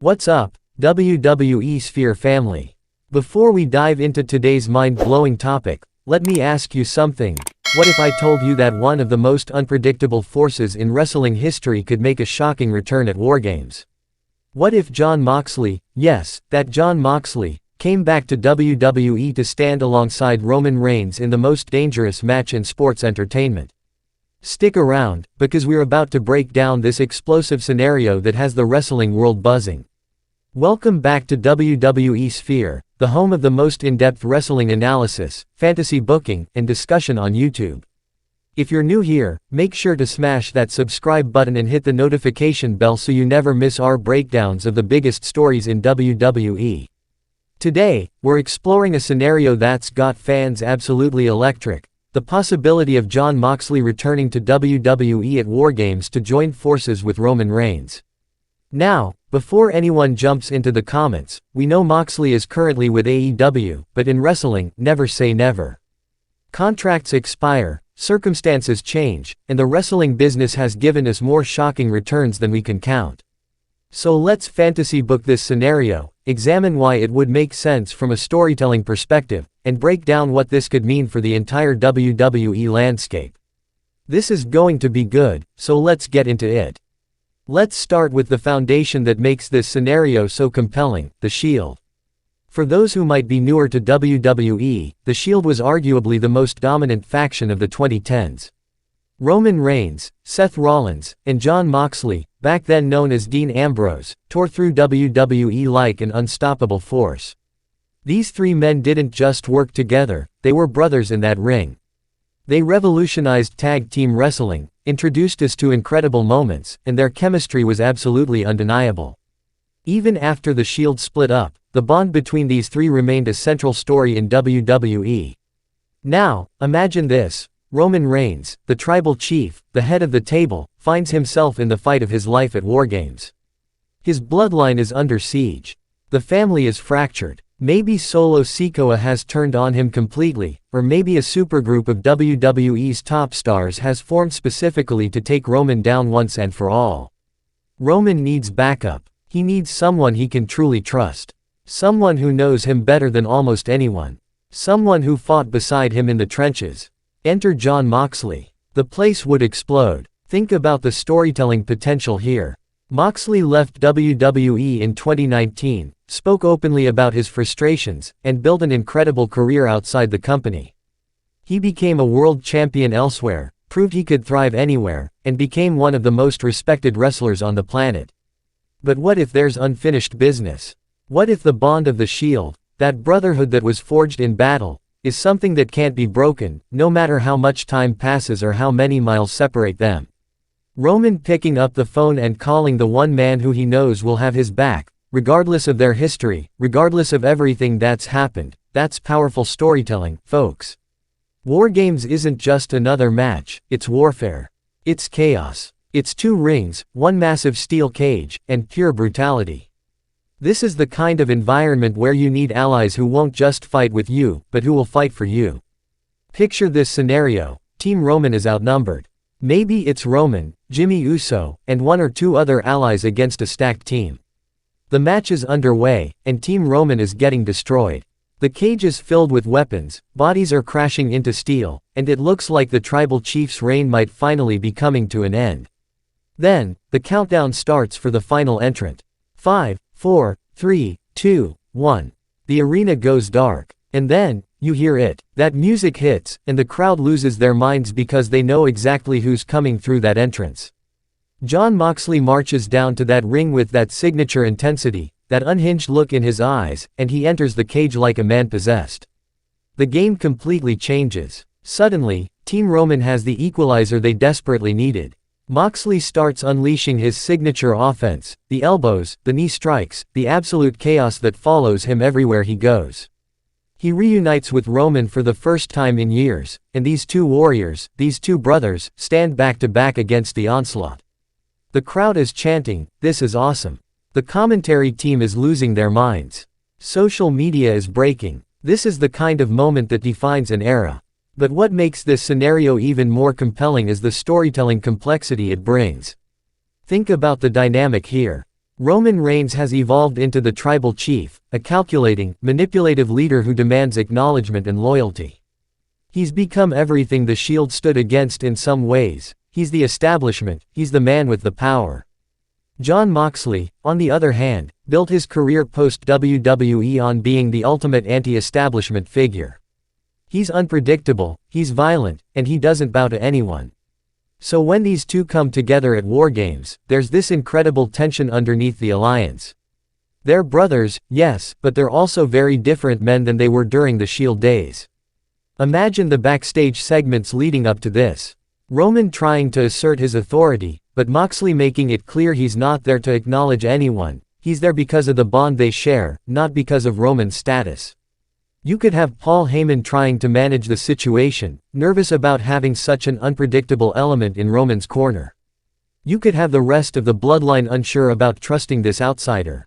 What's up, WWE Sphere family? Before we dive into today's mind-blowing topic, let me ask you something. What if I told you that one of the most unpredictable forces in wrestling history could make a shocking return at Wargames? What if Jon Moxley, yes, that Jon Moxley, came back to WWE to stand alongside Roman Reigns in the most dangerous match in sports entertainment? Stick around, because we're about to break down this explosive scenario that has the wrestling world buzzing. Welcome back to WWE Sphere, the home of the most in-depth wrestling analysis, fantasy booking, and discussion on YouTube. If you're new here, make sure to smash that subscribe button and hit the notification bell so you never miss our breakdowns of the biggest stories in WWE. Today, we're exploring a scenario that's got fans absolutely electric: the possibility of Jon Moxley returning to WWE at Wargames to join forces with Roman Reigns. Now, before anyone jumps into the comments, we know Moxley is currently with AEW, but in wrestling, never say never. Contracts expire, circumstances change, and the wrestling business has given us more shocking returns than we can count. So let's fantasy book this scenario, examine why it would make sense from a storytelling perspective, and break down what this could mean for the entire WWE landscape. This is going to be good, so let's get into it. Let's start with the foundation that makes this scenario so compelling: the Shield. For those who might be newer to WWE, the Shield was arguably the most dominant faction of the 2010s. Roman Reigns, Seth Rollins, and Jon Moxley, back then known as Dean Ambrose, tore through WWE like an unstoppable force. These three men didn't just work together, they were brothers in that ring. They revolutionized tag team wrestling, introduced us to incredible moments, and their chemistry was absolutely undeniable. Even after the Shield split up, the bond between these three remained a central story in WWE. Now, imagine this: Roman Reigns, the tribal chief, the head of the table, finds himself in the fight of his life at Wargames. His bloodline is under siege. The family is fractured. Maybe Solo Sikoa has turned on him completely, or maybe a supergroup of WWE's top stars has formed specifically to take Roman down once and for all. Roman needs backup. He needs someone he can truly trust. Someone who knows him better than almost anyone. Someone who fought beside him in the trenches. Enter Jon Moxley. The place would explode. Think about the storytelling potential here. Moxley left WWE in 2019, spoke openly about his frustrations, and built an incredible career outside the company. He became a world champion elsewhere, proved he could thrive anywhere, and became one of the most respected wrestlers on the planet. But what if there's unfinished business? What if the bond of the Shield, that brotherhood that was forged in battle, is something that can't be broken, no matter how much time passes or how many miles separate them? Roman picking up the phone and calling the one man who he knows will have his back, regardless of their history, regardless of everything that's happened. That's powerful storytelling, folks. Wargames isn't just another match, it's warfare. It's chaos. It's two rings, one massive steel cage, and pure brutality. This is the kind of environment where you need allies who won't just fight with you, but who will fight for you. Picture this scenario: Team Roman is outnumbered. Maybe it's Roman, Jimmy Uso, and one or two other allies against a stacked team. The match is underway, and Team Roman is getting destroyed. The cage is filled with weapons, bodies are crashing into steel, and it looks like the tribal chief's reign might finally be coming to an end. Then, the countdown starts for the final entrant. 5, 4, 3, 2, 1. The arena goes dark. And then, you hear it. That music hits, and the crowd loses their minds because they know exactly who's coming through that entrance. Jon Moxley marches down to that ring with that signature intensity, that unhinged look in his eyes, and he enters the cage like a man possessed. The game completely changes. Suddenly, Team Roman has the equalizer they desperately needed. Moxley starts unleashing his signature offense: the elbows, the knee strikes, the absolute chaos that follows him everywhere he goes. He reunites with Roman for the first time in years, and these two warriors, these two brothers, stand back to back against the onslaught. The crowd is chanting, "This is awesome." The commentary team is losing their minds. Social media is breaking. This is the kind of moment that defines an era. But what makes this scenario even more compelling is the storytelling complexity it brings. Think about the dynamic here. Roman Reigns has evolved into the tribal chief, a calculating, manipulative leader who demands acknowledgement and loyalty. He's become everything the Shield stood against in some ways. He's the establishment, he's the man with the power. Jon Moxley, on the other hand, built his career post-WWE on being the ultimate anti-establishment figure. He's unpredictable, he's violent, and he doesn't bow to anyone. So when these two come together at Wargames, there's this incredible tension underneath the alliance. They're brothers, yes, but they're also very different men than they were during the Shield days. Imagine the backstage segments leading up to this. Roman trying to assert his authority, but Moxley making it clear he's not there to acknowledge anyone, he's there because of the bond they share, not because of Roman's status. You could have Paul Heyman trying to manage the situation, nervous about having such an unpredictable element in Roman's corner. You could have the rest of the bloodline unsure about trusting this outsider.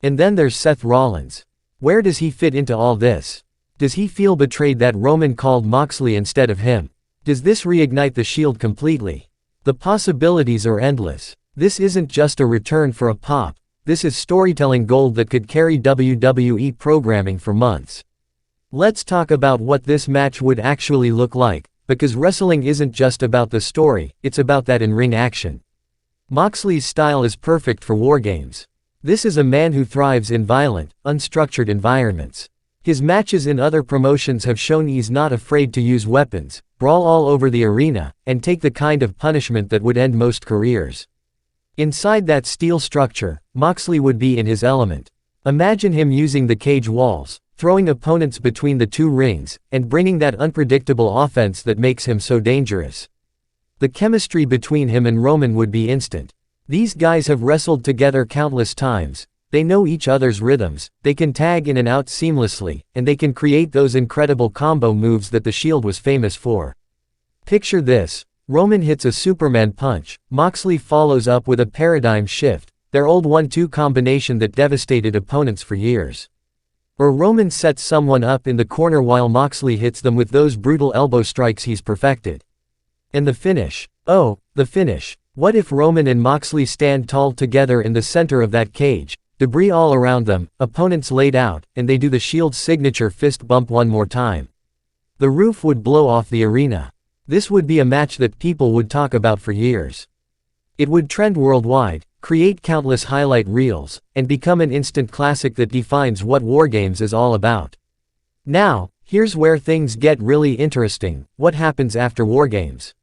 And then there's Seth Rollins. Where does he fit into all this? Does he feel betrayed that Roman called Moxley instead of him? Does this reignite the Shield completely? The possibilities are endless. This isn't just a return for a pop, this is storytelling gold that could carry WWE programming for months. Let's talk about what this match would actually look like, because wrestling isn't just about the story, it's about that in-ring action. Moxley's style is perfect for Wargames. This is a man who thrives in violent, unstructured environments. His matches in other promotions have shown he's not afraid to use weapons, brawl all over the arena, and take the kind of punishment that would end most careers. Inside that steel structure, Moxley would be in his element. Imagine him using the cage walls, throwing opponents between the two rings, and bringing that unpredictable offense that makes him so dangerous. The chemistry between him and Roman would be instant. These guys have wrestled together countless times, they know each other's rhythms, they can tag in and out seamlessly, and they can create those incredible combo moves that the Shield was famous for. Picture this, Roman hits a Superman punch, Moxley follows up with a paradigm shift, their old 1-2 combination that devastated opponents for years. Or Roman sets someone up in the corner while Moxley hits them with those brutal elbow strikes he's perfected. And the finish. Oh, the finish. What if Roman and Moxley stand tall together in the center of that cage, debris all around them, opponents laid out, and they do the Shield's signature fist bump one more time? The roof would blow off the arena. This would be a match that people would talk about for years. It would trend worldwide, create countless highlight reels, and become an instant classic that defines what Wargames is all about. Now, here's where things get really interesting. What happens after Wargames?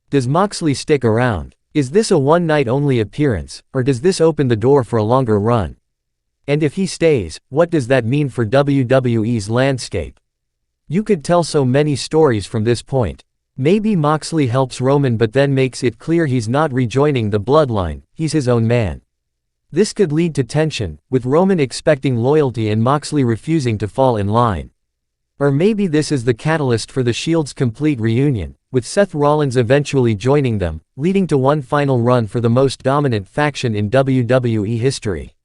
Does Moxley stick around? Is this a one-night-only appearance, or does this open the door for a longer run? And if he stays, what does that mean for WWE's landscape? You could tell so many stories from this point. Maybe Moxley helps Roman but then makes it clear he's not rejoining the bloodline, he's his own man. This could lead to tension, with Roman expecting loyalty and Moxley refusing to fall in line. Or maybe this is the catalyst for the Shield's complete reunion, with Seth Rollins eventually joining them, leading to one final run for the most dominant faction in WWE history.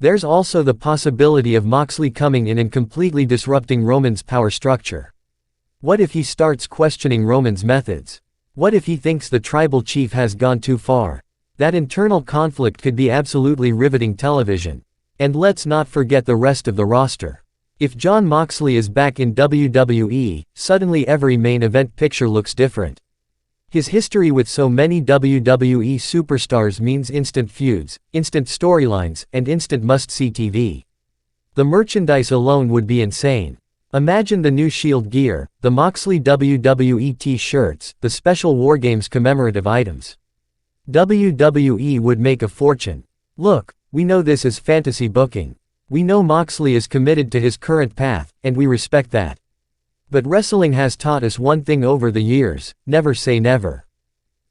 There's also the possibility of Moxley coming in and completely disrupting Roman's power structure. What if he starts questioning Roman's methods? What if he thinks the tribal chief has gone too far? That internal conflict could be absolutely riveting television. And let's not forget the rest of the roster. If Jon Moxley is back in WWE, suddenly every main event picture looks different. His history with so many WWE superstars means instant feuds, instant storylines, and instant must-see TV. The merchandise alone would be insane. Imagine the new Shield gear, the Moxley WWE t-shirts, the special Wargames commemorative items. WWE would make a fortune. Look, we know this is fantasy booking. We know Moxley is committed to his current path, and we respect that. But wrestling has taught us one thing over the years: never say never.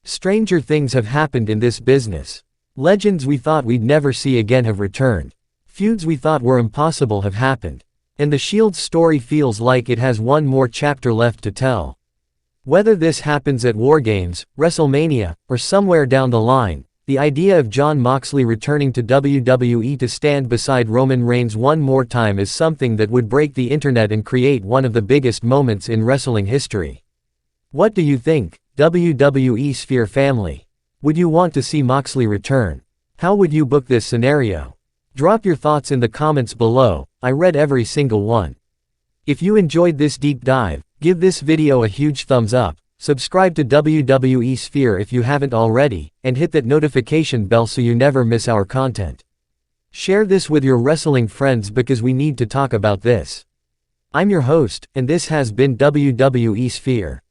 Stranger things have happened in this business. Legends we thought we'd never see again have returned. Feuds we thought were impossible have happened. And the Shield's story feels like it has one more chapter left to tell. Whether this happens at Wargames, WrestleMania, or somewhere down the line, the idea of Jon Moxley returning to WWE to stand beside Roman Reigns one more time is something that would break the internet and create one of the biggest moments in wrestling history. What do you think, WWE Sphere family? Would you want to see Moxley return? How would you book this scenario? Drop your thoughts in the comments below, I read every single one. If you enjoyed this deep dive, give this video a huge thumbs up, subscribe to WWE Sphere if you haven't already, and hit that notification bell so you never miss our content. Share this with your wrestling friends because we need to talk about this. I'm your host, and this has been WWE Sphere.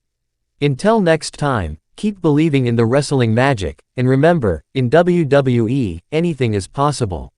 Until next time, keep believing in the wrestling magic, and remember, in WWE, anything is possible.